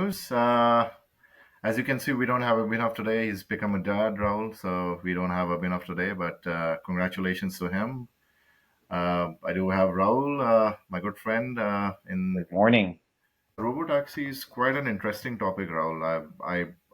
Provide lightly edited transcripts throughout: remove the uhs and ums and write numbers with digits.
news. As you can see, we don't have Abhinav today. He's become a dad, Raul, so we don't have Abhinav today. But congratulations to him. I do have Raul, my good friend, in Good morning. Robotaxi is quite an interesting topic, Rahul.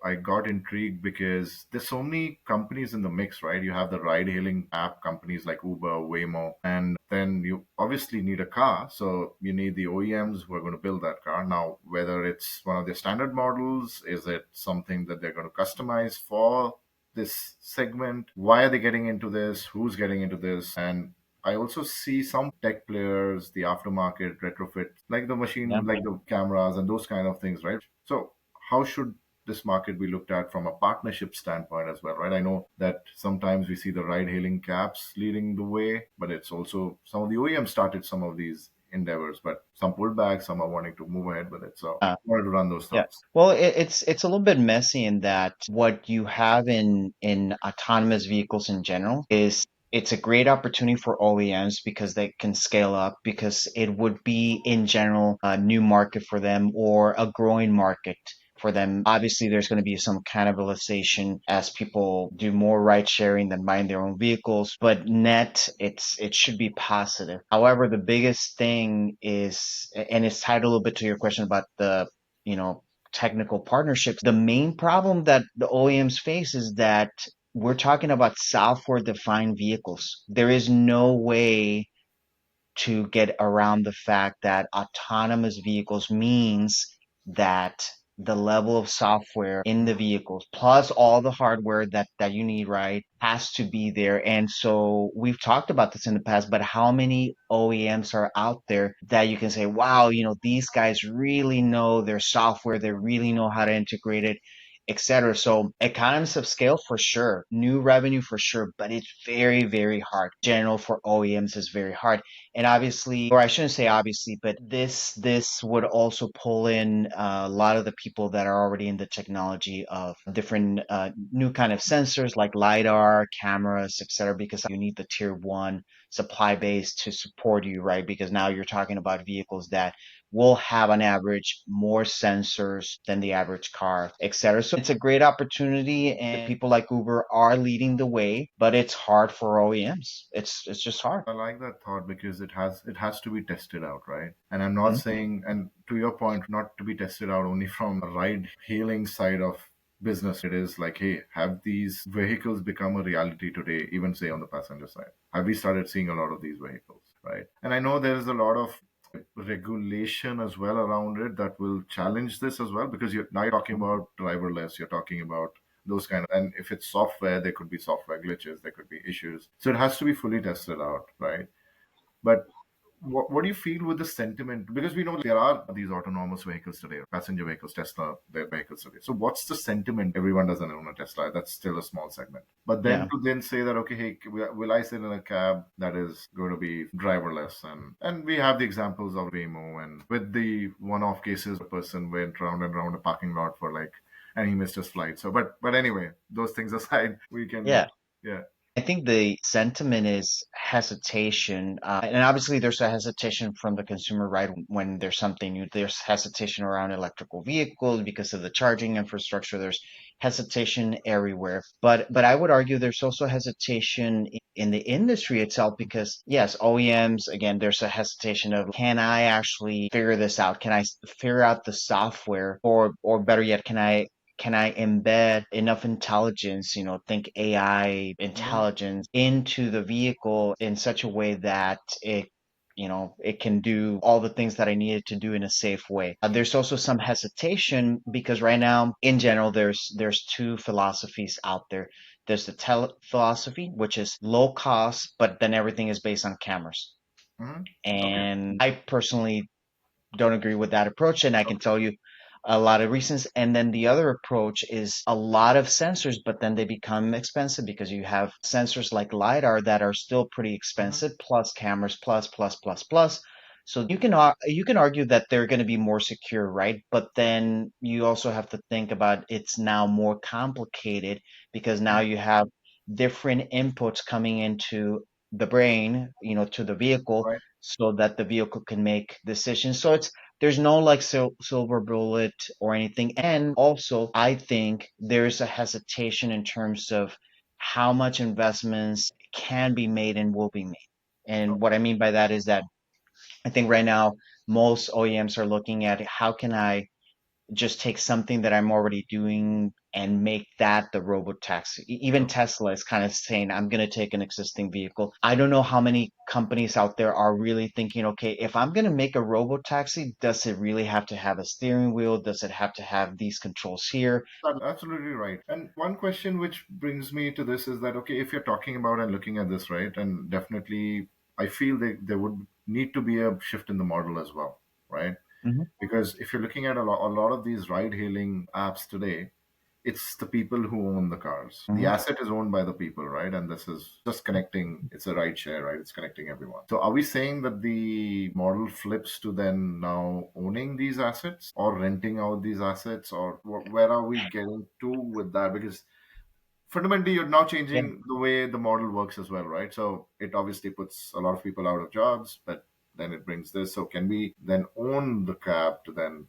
I got intrigued because there's so many companies in the mix, right? You have the ride-hailing app companies like Uber, Waymo, and then you obviously need a car. So you need the OEMs who are going to build that car. Now, whether it's one of their standard models, is it something that they're going to customize for this segment? Why are they getting into this? Who's getting into this? And I also see some tech players, the aftermarket retrofit, like the Yeah. machine, like the cameras and those kind of things, right? So, how should this market be looked at from a partnership standpoint as well, right? I know that sometimes we see the ride hailing caps leading the way, but it's also some of the OEMs started some of these endeavors, but some pulled back, some are wanting to move ahead with it. So, Uh, I wanted to run those yeah. thoughts. Well, it's a little bit messy in that what you have in autonomous vehicles in general is it's a great opportunity for OEMs because they can scale up because it would be in general a new market for them or a growing market for them. Obviously, there's going to be some cannibalization as people do more ride sharing than buying their own vehicles, but net, it should be positive. However, the biggest thing is, and it's tied a little bit to your question about the, you know, technical partnerships. The main problem that the OEMs face is that we're talking about software defined vehicles. There is no way to get around the fact that autonomous vehicles means that the level of software in the vehicles plus all the hardware that you need, right, has to be there. And so we've talked about this in the past, but how many OEMs are out there that you can say, wow, these guys really know their software, they really know how to integrate it, etc. So economies of scale for sure, new revenue for sure, but it's very, very hard. General for OEMs is very hard. And obviously, or I shouldn't say obviously, but this would also pull in a lot of the people that are already in the technology of different new kind of sensors like lidar, cameras, etc. Because you need the tier one supply base to support you, right? Because now you're talking about vehicles that will have on average more sensors than the average car, etc. So it's a great opportunity, and people like Uber are leading the way, but it's hard for OEMs. It's just hard. I like that thought because it has to be tested out, right? And I'm not Mhm. saying, and to your point, not to be tested out only from a ride hailing side of business. It is like, hey, have these vehicles become a reality today, even say on the passenger side? Have we started seeing a lot of these vehicles, right? And I know there's a lot of regulation as well around it that will challenge this as well because you're now you're talking about driverless, you're talking about those kind of, and if it's software, there could be software glitches, there could be issues, so it has to be fully tested out, right? But what do you feel with the sentiment? Because we know there are these autonomous vehicles today, passenger vehicles, Tesla, their vehicles today. So what's the sentiment? Everyone doesn't own a Tesla. That's still a small segment. But then Yeah. to then say that, okay, hey, will I sit in a cab that is going to be driverless? And we have the examples of Waymo, and with the one-off cases, a person went round and round a parking lot for like, and he missed his flight. So, but anyway, those things aside, we can, Yeah. yeah. I think the sentiment is hesitation, and obviously there's a hesitation from the consumer, right? When there's something new, there's hesitation around electrical vehicles because of the charging infrastructure. There's hesitation everywhere, but I would argue there's also hesitation in the industry itself because yes, OEMs, again, there's a hesitation of can I actually figure this out? Can I figure out the software, or better yet, can I embed enough intelligence, think AI Mhm. intelligence into the vehicle in such a way that it can do all the things that I need it to do in a safe way. There's also some hesitation because right now, in general, there's two philosophies out there. There's the tel philosophy, which is low cost, but then everything is based on cameras. Mhm. Okay. And I personally don't agree with that approach, and I can tell you a lot of reasons. And then the other approach is a lot of sensors, but then they become expensive because you have sensors like LiDAR that are still pretty Mhm. expensive, plus cameras, plus, plus, plus, plus. So you can argue that they're going to be more secure, right? But then you also have to think about it's now more complicated because now you have different inputs coming into the brain, to the vehicle Right. so that the vehicle can make decisions. So it's there's no like silver bullet or anything. And also, I think there's a hesitation in terms of how much investments can be made and will be made. And what I mean by that is that I think right now most OEMs are looking at how can I just take something that I'm already doing and make that the robotaxi. Even True. Tesla is kind of saying, I'm going to take an existing vehicle. I don't know how many companies out there are really thinking, okay, if I'm going to make a robotaxi, does it really have to have a steering wheel? Does it have to have these controls here? Absolutely right. And one question which brings me to this is that, okay, if you're talking about and looking at this, right, and definitely I feel that there would need to be a shift in the model as well, right? Mhm. Because if you're looking at a lot of these ride hailing apps today, it's the people who own the cars. The Mhm. asset is owned by the people, right? And this is just connecting, it's a ride share, right? It's connecting everyone. So are we saying that the model flips to then now owning these assets or renting out these assets, or where are we getting to with that? Because fundamentally you're now Yeah. changing the way the model works as well, right? So it obviously puts a lot of people out of jobs, but then it brings this. So can we then own the cab to then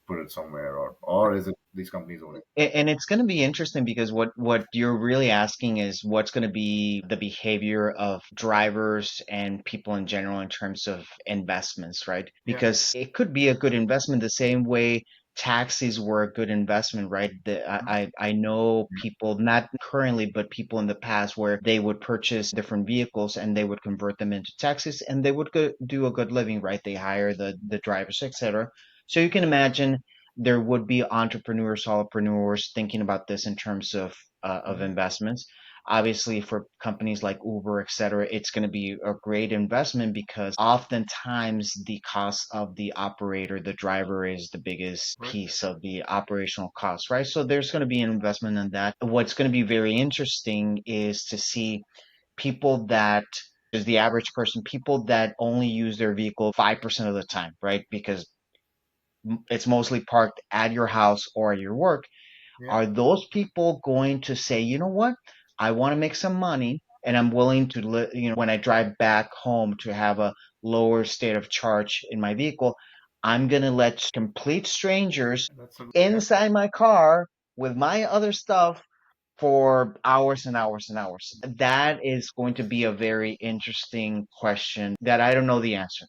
put it somewhere, or is it these companies own it? And it's going to be interesting because what you're really asking is what's going to be the behavior of drivers and people in general in terms of investments, right? Yeah. Because it could be a good investment the same way taxis were a good investment, right? I know people, not currently, but people in the past where they would purchase different vehicles and they would convert them into taxis and they would do a good living, right? They hire the drivers, etc. So you can imagine there would be entrepreneurs, solopreneurs thinking about this in terms of Mhm. investments. Obviously, for companies like Uber, et cetera, it's going to be a great investment because oftentimes the cost of the operator, the driver, is the biggest Right. piece of the operational cost, right? So there's going to be an investment in that. What's going to be very interesting is to see people that is the average person, people that only use their vehicle 5% of the time, right? Because it's mostly parked at your house or at your work, Yeah. are those people going to say, you know what, I want to make some money and I'm willing to, when I drive back home to have a lower state of charge in my vehicle, I'm going to let complete strangers That's a yeah. inside my car with my other stuff for hours and hours and hours? That is going to be a very interesting question that I don't know the answer.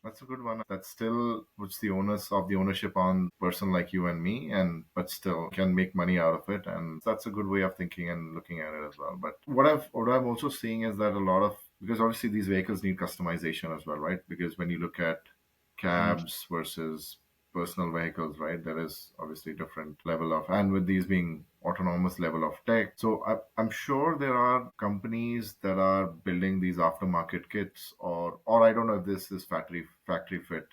That's a good one. That still puts the onus of the ownership on person like you and me, and but still can make money out of it, and that's a good way of thinking and looking at it as well. But what I'm also seeing is that a lot of, because obviously these vehicles need customization as well, right? Because when you look at Mhm. cabs versus personal vehicles, right? There is obviously different level of, and with these being autonomous level of tech. So I'm sure there are companies that are building these aftermarket kits, or I don't know if this is factory fit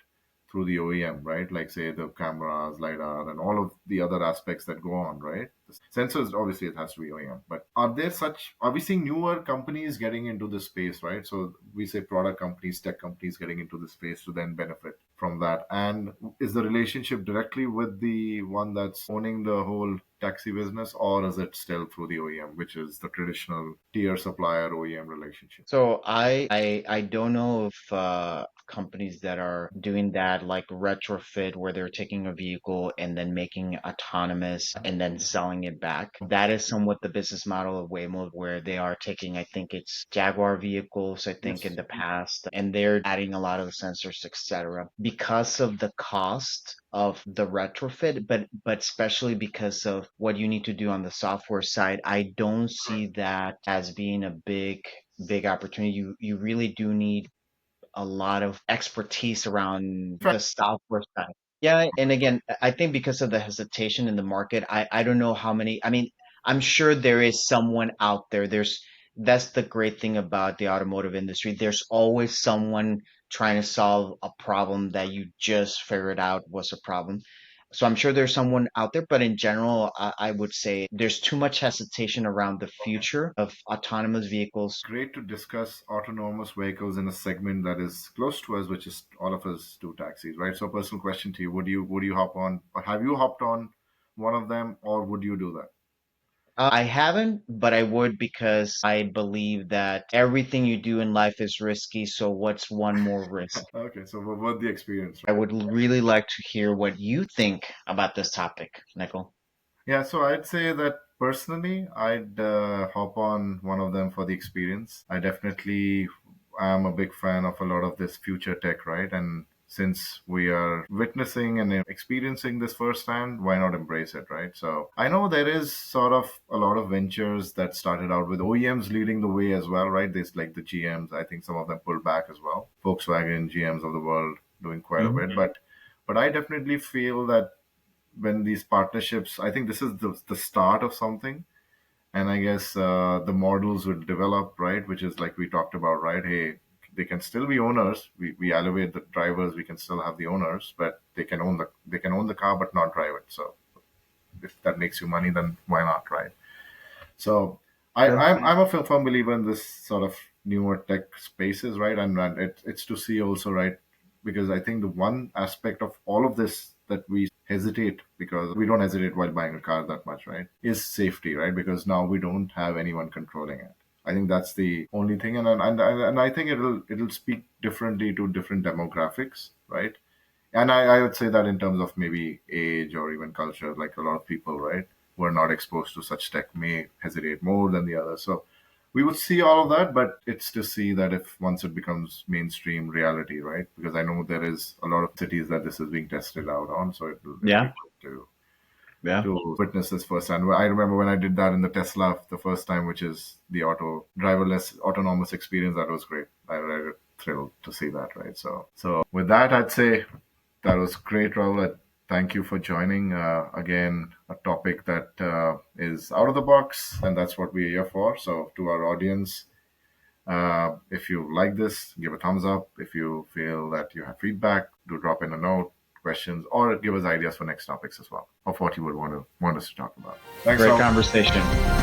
through the OEM, right? Like say the cameras, lidar, and all of the other aspects that go on, right? The sensors, obviously, it has to be OEM. But are we seeing newer companies getting into this space, right? So we say product companies, tech companies getting into the space to then benefit from that. And is the relationship directly with the one that's owning the whole taxi business, or is it still through the OEM, which is the traditional tier supplier OEM relationship? So I don't know if companies that are doing that like retrofit where they're taking a vehicle and then making autonomous and then selling it back. That is somewhat the business model of Waymo where they are taking, I think it's Jaguar vehicles, I think in Yes. the past, and they're adding a lot of sensors, etc. Because of the cost of the retrofit, but especially because of what you need to do on the software side, I don't see that as being a big opportunity. You really do need a lot of expertise around the software side. Yeah, and again, I think because of the hesitation in the market, I don't know how many. I mean, I'm sure there is someone out there. That's the great thing about the automotive industry. There's always someone trying to solve a problem that you just figured out was a problem. So I'm sure there's someone out there, but in general, I would say there's too much hesitation around the Okay. future of autonomous vehicles. Great to discuss autonomous vehicles in a segment that is close to us, which is all of us do taxis, right? So, personal question to you: Would you hop on, or have you hopped on one of them, or would you do that? I haven't, but I would because I believe that everything you do in life is risky. So what's one more risk? Okay, so what the experience, I right? would really like to hear what you think about this topic, Nicole. Yeah, so I'd say that personally, I'd hop on one of them for the experience. I definitely am a big fan of a lot of this future tech, right? And since we are witnessing and experiencing this firsthand, why not embrace it, right? So I know there is sort of a lot of ventures that started out with OEMs leading the way as well, right? There's like the GMs. I think some of them pulled back as well. Volkswagen, GMs of the world doing quite a Hmm. bit, but I definitely feel that when these partnerships, I think this is the start of something. And I guess the models will develop, right? Which is like we talked about, right? Hey, they can still be owners. We elevate the drivers. We can still have the owners, but they can own the car but not drive it. So if that makes you money, then why not, right? So Sure. I'm a firm believer in this sort of newer tech spaces, right? And it's to see also, right? Because I think the one aspect of all of this that we hesitate, because we don't hesitate while buying a car that much, right? Is safety, right? Because now we don't have anyone controlling it. I think that's the only thing, and I think it'll speak differently to different demographics, right? And I would say that in terms of maybe age or even culture, like a lot of people, right, who are not exposed to such tech may hesitate more than the others. So we would see all of that, but it's to see that if once it becomes mainstream reality, right? Because I know there is a lot of cities that this is being tested out on, so it'll be Yeah. good Yeah. to witness this firsthand. I remember when I did that in the Tesla the first time, which is the driverless autonomous experience. That was great. I was thrilled to see that, right? So with that, I'd say that was great, Raul. Thank you for joining. Again, a topic that is out of the box, and that's what we're here for. So, to our audience, if you like this, give a thumbs up. If you feel that you have feedback, do drop in a note, questions, or give us ideas for next topics as well, of what you would want us to talk about. Thanks, Great Raul. conversation.